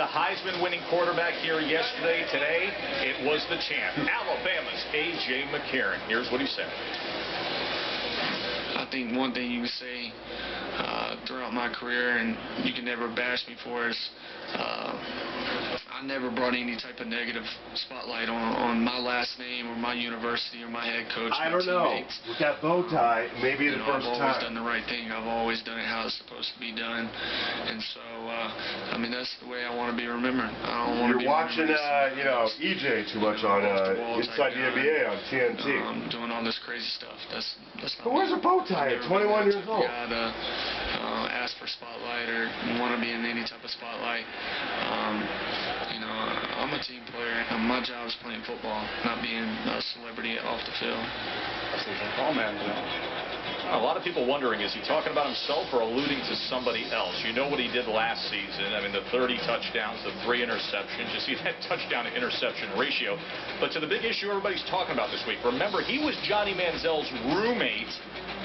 the Heisman-winning quarterback here yesterday. Today, it was the champ, Alabama's A.J. McCARRON. Here's what he said. I think one thing you can say throughout my career, and you can never bash me for, is I never brought any type of negative spotlight on my last name or my university or my head coach. I don't know. With that bow tie, maybe the first time. I've always done the right thing. I've always done it how it's supposed to be done. And so, I mean, that's the way I want to be remembered. I don't want to be watching, you know, EJ too much on Inside the NBA on TNT. Doing all this crazy stuff. That's not. But where's a bow tie at 21 years old? Ask for spotlight or want to be in any type of spotlight. You know, I'm a team player. My job is playing football, not being a celebrity off the field. A lot of people wondering, is he talking about himself or alluding to somebody else? You know what he did last season. I mean, the 30 touchdowns, the 3 interceptions. You see that touchdown-to-interception ratio. But to the big issue everybody's talking about this week, remember, he was Johnny Manziel's roommate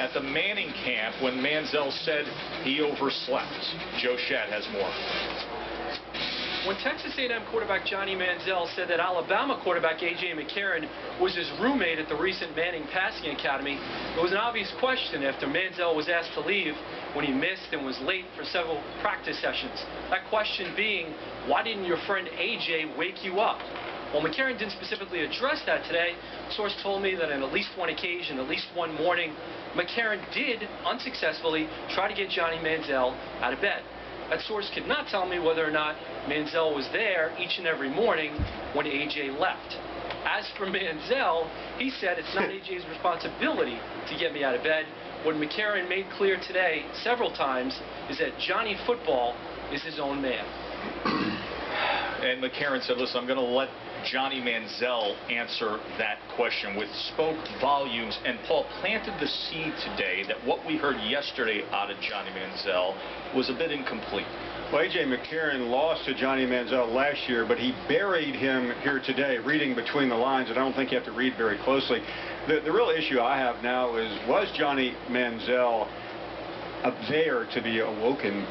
at the Manning camp when Manziel said he overslept. Joe Shad has more. When Texas A&M quarterback Johnny Manziel said that Alabama quarterback A.J. McCarRON was his roommate at the recent Manning Passing Academy, it was an obvious question after Manziel was asked to leave when he missed and was late for several practice sessions. That question being, why didn't your friend A.J. wake you up? Well, McCarRON didn't specifically address that today. A source told me that on at least one occasion, at least one morning, McCarRON did unsuccessfully try to get Johnny Manziel out of bed. That source could not tell me whether or not Manziel was there each and every morning when A.J. left. As for Manziel, he said it's not A.J.'s responsibility to get me out of bed. What McCarRON made clear today several times is that Johnny Football is his own man. And McCarRON said, listen, I'm going to let Johnny Manziel answer that question, which spoke volumes and Paul planted the seed today that what we heard yesterday out of Johnny Manziel was a bit incomplete. Well, A.J. McCarRON lost to Johnny Manziel last year, but he buried him here today, reading between the lines, and I don't think you have to read very closely. The real issue I have now is, was Johnny Manziel there to be awoken?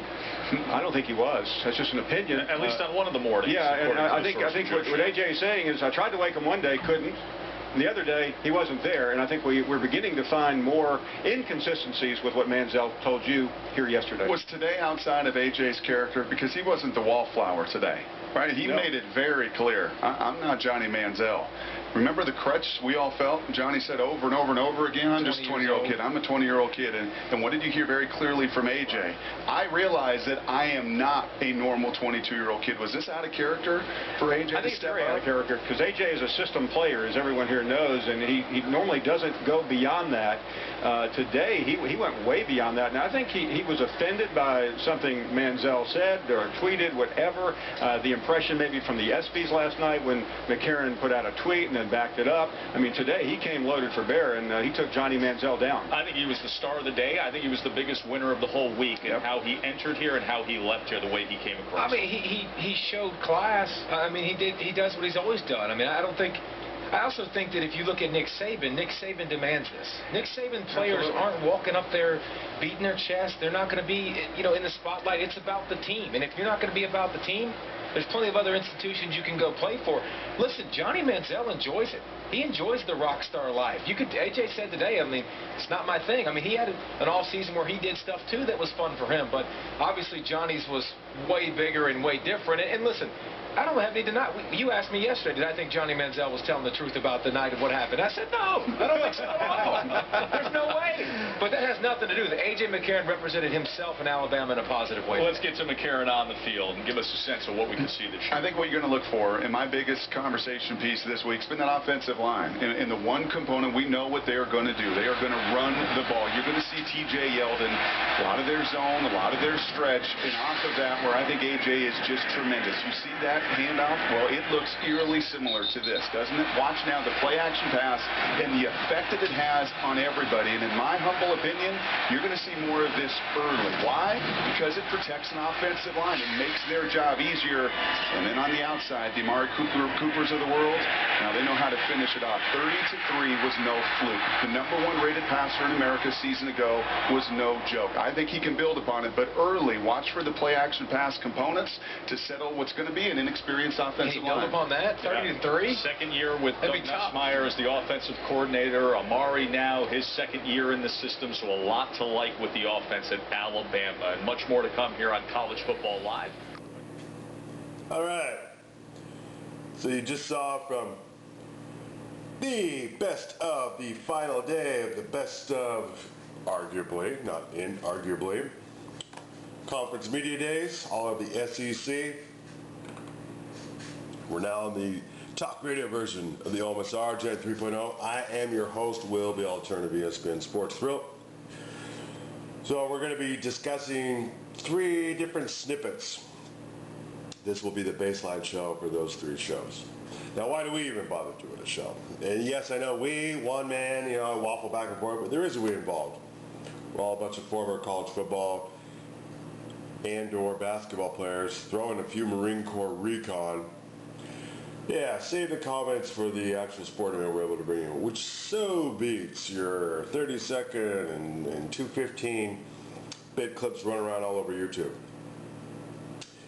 I don't think he was. That's just an opinion. At least on one of the mornings. Yeah, and I think what A.J. is saying is, I tried to wake him one day, couldn't. And the other day, he wasn't there. And I think we're beginning to find more inconsistencies with what Manziel told you here yesterday. Was today outside of A.J.'s character? Because he wasn't the wallflower today. Right? He made it very clear. I'm not Johnny Manziel. Remember the crutch we all felt? Johnny said over and over and over again, I'm just a 20-year-old kid. I'm a 20-year-old kid. And what did you hear very clearly from A.J.? I realized that I am not a normal 22-year-old kid. Was this out of character for A.J. I think it's very out of character, because A.J. is a system player, as everyone here knows, and he normally doesn't go beyond that. Today, he went way beyond that. And I think he was offended by something Manziel said or tweeted, whatever. The impression maybe from the ESPYs last night when McCarRON put out a tweet and then backed it up. I mean, today he came loaded for bear, and he took Johnny Manziel down. I think he was the star of the day. I think he was the biggest winner of the whole week, and how he entered here and how he left here, the way he came across. I mean, he showed class. I mean, he does what he's always done. I mean, I also think that if you look at Nick Saban demands this. Nick Saban players aren't walking up there beating their chest. They're not going to be, you know, in the spotlight. It's about the team. And if you're not going to be about the team, there's plenty of other institutions you can go play for. Listen, Johnny Manziel enjoys it. He enjoys the rock star life. A.J. said today, I mean, it's not my thing. I mean, he had an off season where he did stuff too that was fun for him, but obviously Johnny's was way bigger and way different. And listen, I don't have any deny. You asked me yesterday, did I think Johnny Manziel was telling the truth about the night of what happened? I said, no, I don't think so at all. There's no way. But that has nothing to do with it. A.J. McCarRON represented himself in Alabama in a positive way. Well, let's get to McCarRON on the field and give us a sense of what we can see this year. I think what you're going to look for, in my biggest conversation piece this week, has been that offensive line. In the one component, we know what they are going to do. They are going to run the ball. You're going to see T.J. Yeldon, a lot of their zone, a lot of their stretch, and off of that, where I think A.J. is just tremendous. You see that that handoff? Well, it looks eerily similar to this, doesn't it? Watch now the play-action pass and the effect that it has on everybody. And in my humble opinion, you're going to see more of this early. Why? Because it protects an offensive line. It makes their job easier. And then on the outside, the Amari Coopers of the world, now they know how to finish it off. 30-3 was no fluke. The #1 rated passer in America a season ago was no joke. I think he can build upon it, but early, watch for the play-action pass components to settle what's going to be an inexperienced offensive line. Build upon that, 30-3. Second year with Doug Nussmeier as the offensive coordinator. Amari now his second year in the system, so a lot to like with the offense at Alabama, and much more to come here on College Football Live. All right. So you just saw from the best of the final day of the best of, arguably, not inarguably, conference media days, all of the SEC. We're now on the talk radio version of the OMSR Gen 3.0. I am your host, Will, the alternative ESPN Sports Thrill. So we're going to be discussing 3 different snippets. This will be the baseline show for those 3 shows. Now, why do we even bother doing a show? And yes, I know we, one man, waffle back and forth, but there is a we involved. We're all a bunch of former college football and/or basketball players, throw in a few Marine Corps recon. Yeah, save the comments for the actual sport event we're able to bring in, which so beats your 30-second and 215-bit clips running around all over YouTube.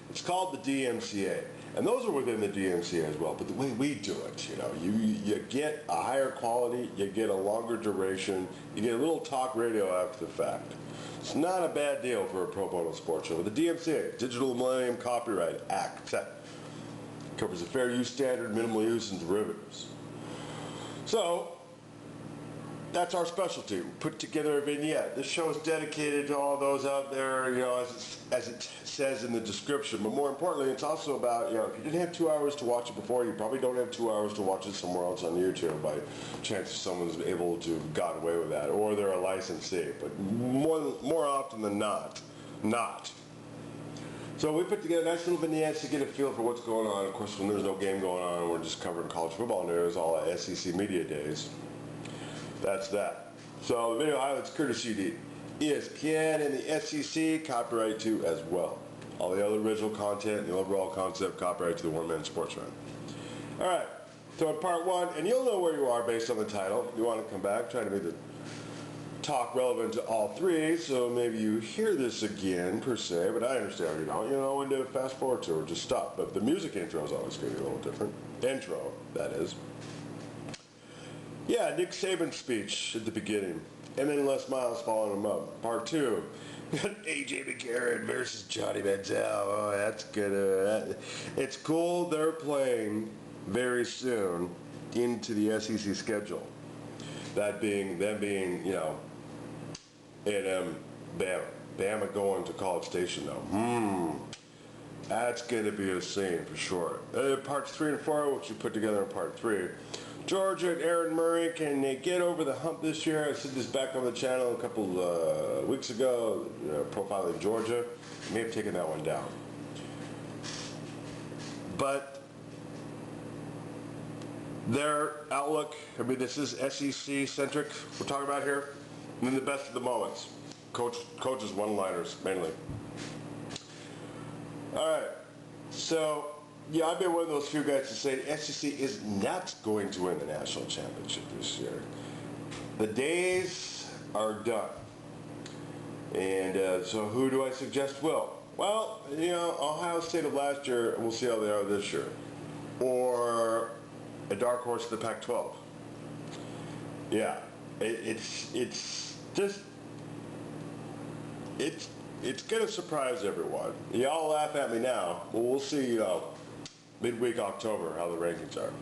It's called the DMCA, and those are within the DMCA as well. But the way we do it, you get a higher quality, you get a longer duration, you get a little talk radio after the fact. It's not a bad deal for a pro bono sports show. The DMCA, Digital Millennium Copyright Act, covers a fair use standard, minimal use, and derivatives. So that's our specialty. We put together a vignette. This show is dedicated to all those out there, as it says in the description. But more importantly, it's also about, if you didn't have 2 hours to watch it before, you probably don't have 2 hours to watch it somewhere else on YouTube by chance someone's able to have gotten away with that, or they're a licensee. But more often than not. So we put together nice little vignettes to get a feel for what's going on. Of course, when there's no game going on, we're just covering college football news, all at SEC Media Days. That's that. So the video highlights courtesy to ESPN and the SEC, copyright to as well. All the other original content and the overall concept, copyright to the one-man sports fan. All right, so in part 1, and you'll know where you are based on the title. You want to come back, try to make the talk relevant to all 3, so maybe you hear this again per se, but I understand you don't. When to fast forward to or just stop. But the music intro is always going to be a little different. Intro, that is. Yeah, Nick Saban's speech at the beginning, and then Les Miles following him up. Part 2, AJ McCARRON versus Johnny Manziel. Oh, that's good. It's cool they're playing very soon into the SEC schedule. That being, them being, A&M, Bama. Bama going to College Station though. That's going to be a scene for sure. Parts 3 and 4, which you put together in part 3. Georgia and Aaron Murray, can they get over the hump this year? I said this back on the channel a couple weeks ago, profiling Georgia. I may have taken that one down. But their outlook, this is SEC-centric we're talking about here. And then the best of the moments. Coaches' one-liners, mainly. All right. So, yeah, I've been one of those few guys to say SEC is not going to win the national championship this year. The days are done. And so who do I suggest will? Well, Ohio State of last year, we'll see how they are this year. Or a dark horse in the Pac-12. Yeah, it's going to surprise everyone. Y'all laugh at me now. Well, we'll see, midweek October, how the rankings are.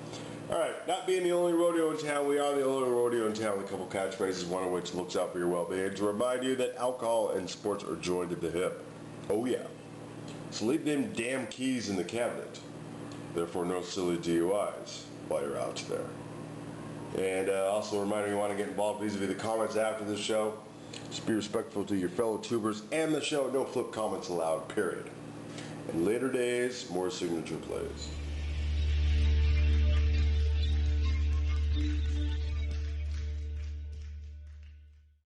All right, not being the only rodeo in town, we are the only rodeo in town with a couple catchphrases, one of which looks out for your well-being, to remind you that alcohol and sports are joined at the hip. Oh, yeah. So leave them damn keys in the cabinet. Therefore, no silly DUIs while you're out there. And also a reminder, you want to get involved vis-a-vis the comments after the show. Just be respectful to your fellow tubers and the show. No flip comments allowed, period. In later days, more signature plays.